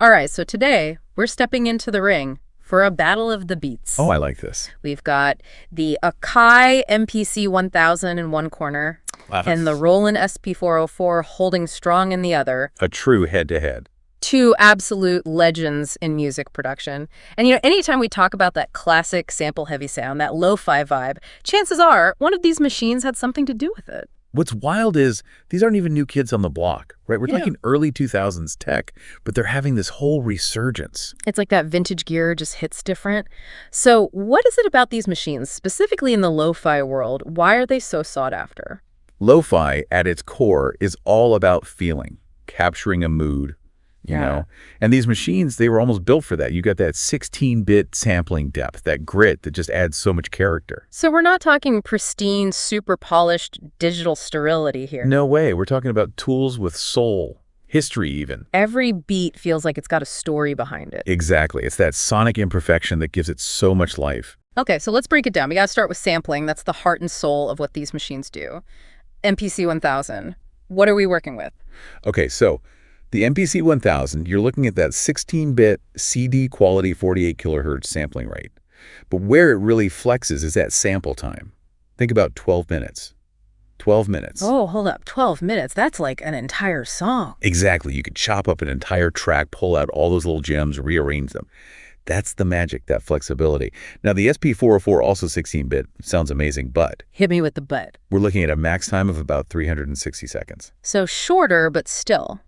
All right, so today we're stepping into the ring for a battle of the beats. Oh, I like this. We've got the Akai MPC 1000 in one corner and the Roland SP-404 holding strong in the other. A true head-to-head. Two absolute legends in music production. And anytime we talk about that classic sample-heavy sound, that lo-fi vibe, chances are one of these machines had something to do with it. What's wild is these aren't even new kids on the block, right? We're talking early 2000s tech, but they're having this whole resurgence. It's like that vintage gear just hits different. So what is it about these machines, specifically in the lo-fi world? Why are they so sought after? Lo-fi, at its core, is all about feeling, capturing a mood, you know? And these machines, they were almost built for that. You got that 16-bit sampling depth, that grit that just adds so much character. So we're not talking pristine, super polished digital sterility here. No way. We're talking about tools with soul, history even. Every beat feels like it's got a story behind it. Exactly. It's that sonic imperfection that gives it so much life. Okay, so let's break it down. We got to start with sampling. That's the heart and soul of what these machines do. MPC 1000. What are we working with? Okay, so the MPC 1000, you're looking at that 16-bit CD quality 48 kilohertz sampling rate. But where it really flexes is that sample time. Think about 12 minutes. 12 minutes. Oh, hold up. 12 minutes. That's like an entire song. Exactly. You could chop up an entire track, pull out all those little gems, rearrange them. That's the magic, that flexibility. Now, the SP-404, also 16-bit, sounds amazing, but Hit me with the but. we're looking at a max time of about 360 seconds. So shorter, but still.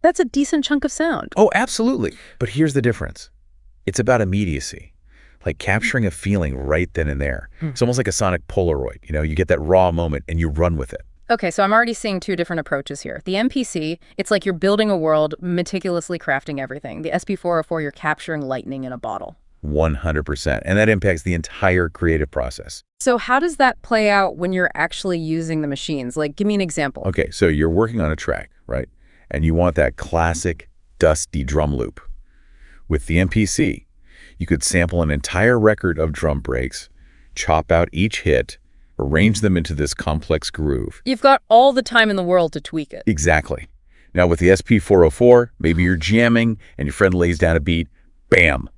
That's a decent chunk of sound. Oh, absolutely. But here's the difference. It's about immediacy, like capturing a feeling right then and there. It's almost like a sonic Polaroid. You get that raw moment and you run with it. Okay, so I'm already seeing two different approaches here. The MPC, it's like you're building a world, meticulously crafting everything. The SP-404, you're capturing lightning in a bottle. 100%. And that impacts the entire creative process. So how does that play out when you're actually using the machines? Like, give me an example. Okay, so you're working on a track, right? And you want that classic dusty drum loop. With the MPC, you could sample an entire record of drum breaks, chop out each hit, arrange them into this complex groove. You've got all the time in the world to tweak it. Exactly. Now with the SP-404, maybe you're jamming and your friend lays down a beat, bam!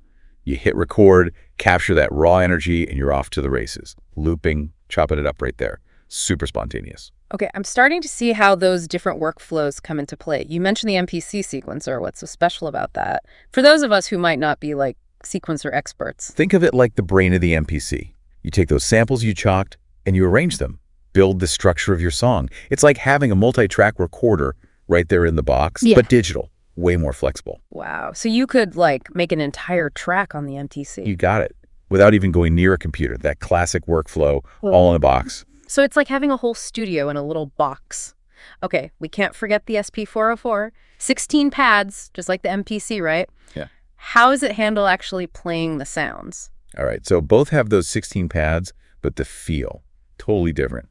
You hit record, capture that raw energy, and you're off to the races. Looping, chopping it up right there. Super spontaneous. Okay, I'm starting to see how those different workflows come into play. You mentioned the MPC sequencer. What's so special about that? For those of us who might not be like sequencer experts. Think of it like the brain of the MPC. You take those samples you chalked and you arrange them. Build the structure of your song. It's like having a multi-track recorder right there in the box, but digital, way more flexible. Wow. So you could like make an entire track on the MPC. You got it. Without even going near a computer. That classic workflow, all in a box. So it's like having a whole studio in a little box. Okay, we can't forget the SP-404. 16 pads, just like the MPC, right? Yeah. How does it handle actually playing the sounds? All right, so both have those 16 pads, but the feel, totally different.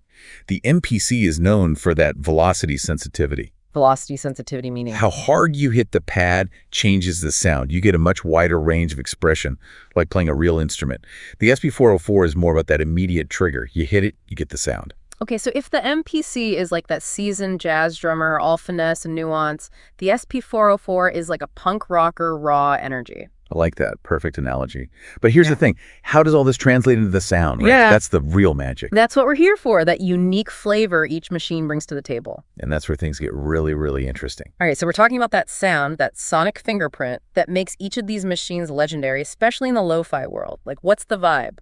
The MPC is known for that velocity sensitivity. Velocity sensitivity meaning? How hard you hit the pad changes the sound. You get a much wider range of expression, like playing a real instrument. The SP-404 is more about that immediate trigger. You hit it, you get the sound. Okay, so if the MPC is like that seasoned jazz drummer, all finesse and nuance, the SP-404 is like a punk rocker, raw energy. I like that. Perfect analogy. But here's the thing. How does all this translate into the sound, right? Yeah. That's the real magic. That's what we're here for, that unique flavor each machine brings to the table. And that's where things get really, really interesting. All right, so we're talking about that sound, that sonic fingerprint that makes each of these machines legendary, especially in the lo-fi world. Like, what's the vibe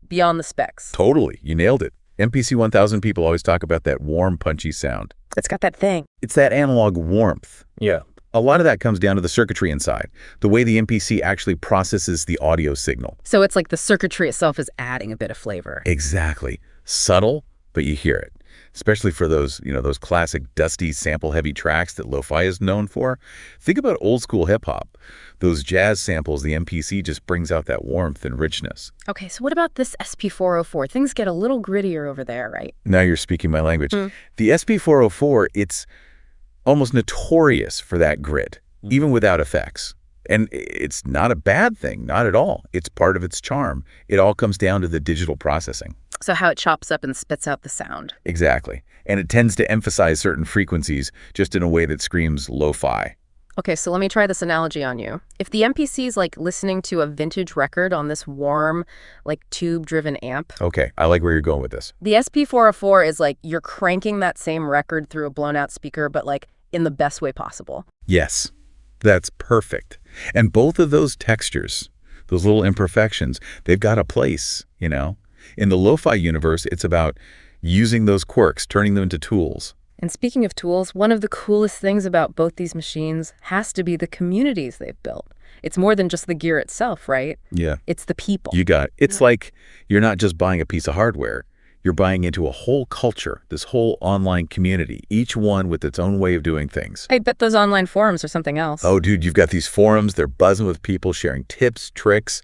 beyond the specs? Totally. You nailed it. MPC 1000 people always talk about that warm, punchy sound. It's got that thing. It's that analog warmth. Yeah. A lot of that comes down to the circuitry inside, the way the MPC actually processes the audio signal. So it's like the circuitry itself is adding a bit of flavor. Exactly. Subtle, but you hear it. Especially for those, those classic dusty sample-heavy tracks that lo-fi is known for. Think about old school hip-hop. Those jazz samples, the MPC just brings out that warmth and richness. Okay, so what about this SP-404? Things get a little grittier over there, right? Now you're speaking my language. The SP-404, it's almost notorious for that grit, even without effects. And it's not a bad thing, not at all. It's part of its charm. It all comes down to the digital processing. So how it chops up and spits out the sound. Exactly. And it tends to emphasize certain frequencies just in a way that screams lo-fi. Okay, so let me try this analogy on you. If the MPC is like listening to a vintage record on this warm, like tube-driven amp, Okay, I like where you're going with this. the SP-404 is like you're cranking that same record through a blown-out speaker, but like in the best way possible. Yes, that's perfect. And both of those textures, those little imperfections, they've got a place, you know? In the lo-fi universe, it's about using those quirks, turning them into tools. And speaking of tools, one of the coolest things about both these machines has to be the communities they've built. It's more than just the gear itself, right? Yeah. It's the people. You got it. It's like you're not just buying a piece of hardware. You're buying into a whole culture, this whole online community, each one with its own way of doing things. I bet those online forums are something else. Oh, dude, you've got these forums. They're buzzing with people sharing tips, tricks,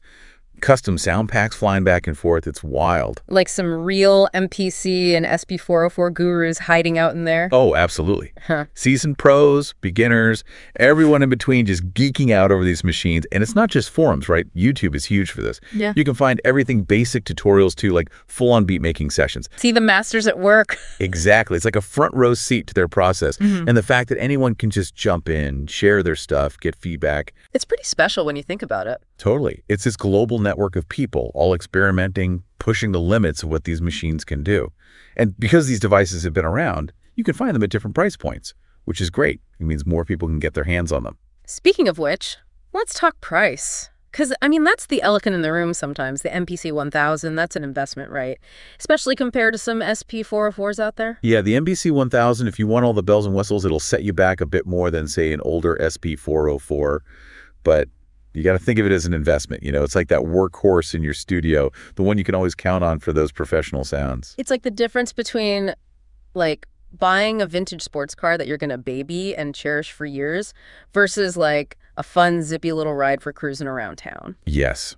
custom sound packs flying back and forth. It's wild. Like some real MPC and SP-404 gurus hiding out in there. Oh, absolutely. Huh. Seasoned pros, beginners, everyone in between just geeking out over these machines. And it's not just forums, right? YouTube is huge for this. Yeah. You can find everything basic tutorials to like full-on beat making sessions. See the masters at work. Exactly. It's like a front row seat to their process. And the fact that anyone can just jump in, share their stuff, get feedback. It's pretty special when you think about it. Totally. It's this global network of people all experimenting, pushing the limits of what these machines can do. And because these devices have been around, you can find them at different price points, which is great. It means more people can get their hands on them. Speaking of which, let's talk price. Because, I mean, that's the elephant in the room sometimes. The MPC 1000, that's an investment, right? Especially compared to some SP-404s out there. Yeah, the MPC 1000, if you want all the bells and whistles, it'll set you back a bit more than, say, an older SP-404. But you got to think of it as an investment. You know, it's like that workhorse in your studio, the one you can always count on for those professional sounds. It's like the difference between, like, buying a vintage sports car that you're going to baby and cherish for years versus, like, a fun, zippy little ride for cruising around town. Yes.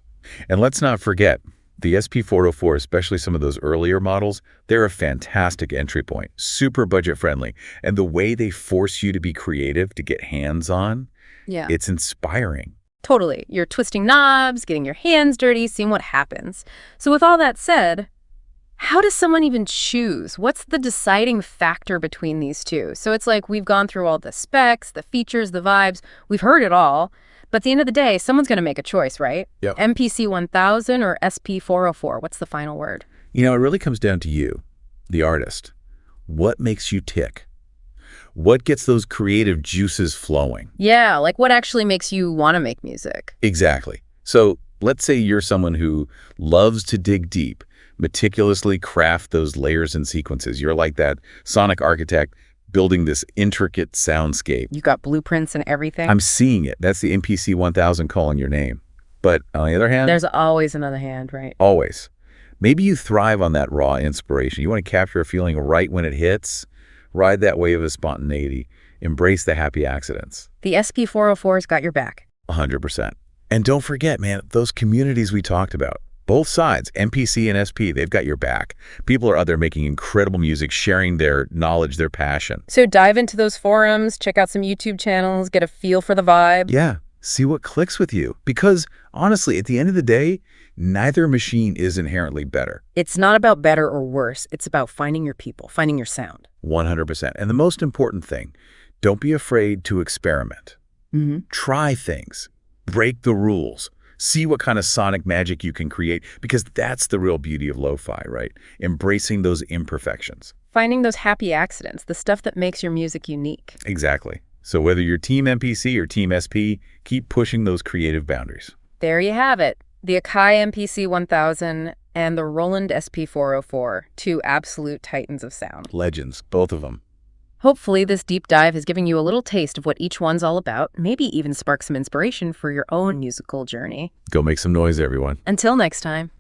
And let's not forget, the SP-404, especially some of those earlier models, they're a fantastic entry point, super budget friendly. And the way they force you to be creative, to get hands-on, Yeah. it's inspiring. Totally. You're twisting knobs, getting your hands dirty, seeing what happens. So with all that said, how does someone even choose? What's the deciding factor between these two? So it's like we've gone through all the specs, the features, the vibes. We've heard it all. But at the end of the day, someone's going to make a choice, right? Yep. MPC 1000 or SP-404? What's the final word? You know, it really comes down to you, the artist. What makes you tick? What gets those creative juices flowing? Yeah, like what actually makes you want to make music? Exactly. So let's say you're someone who loves to dig deep, meticulously craft those layers and sequences. You're like that sonic architect building this intricate soundscape. You got blueprints and everything? I'm seeing it. That's the MPC 1000 calling your name. But on the other hand, There's always another hand, right? always. Maybe you thrive on that raw inspiration. You want to capture a feeling right when it hits, ride that wave of spontaneity, embrace the happy accidents. The SP-404's got your back. 100%. And don't forget, man, those communities we talked about, both sides, MPC and SP, they've got your back. People are out there making incredible music, sharing their knowledge, their passion. So dive into those forums, check out some YouTube channels, get a feel for the vibe. Yeah, see what clicks with you. Because honestly, at the end of the day, neither machine is inherently better. It's not about better or worse. It's about finding your people, finding your sound. 100%. And the most important thing, don't be afraid to experiment. Try things. Break the rules. See what kind of sonic magic you can create, because that's the real beauty of lo-fi, right? Embracing those imperfections. Finding those happy accidents, the stuff that makes your music unique. Exactly. So whether you're Team MPC or Team SP, keep pushing those creative boundaries. There you have it. The Akai MPC 1000 and the Roland SP-404, two absolute titans of sound. Legends, both of them. Hopefully this deep dive has given you a little taste of what each one's all about, maybe even spark some inspiration for your own musical journey. Go make some noise, everyone. Until next time.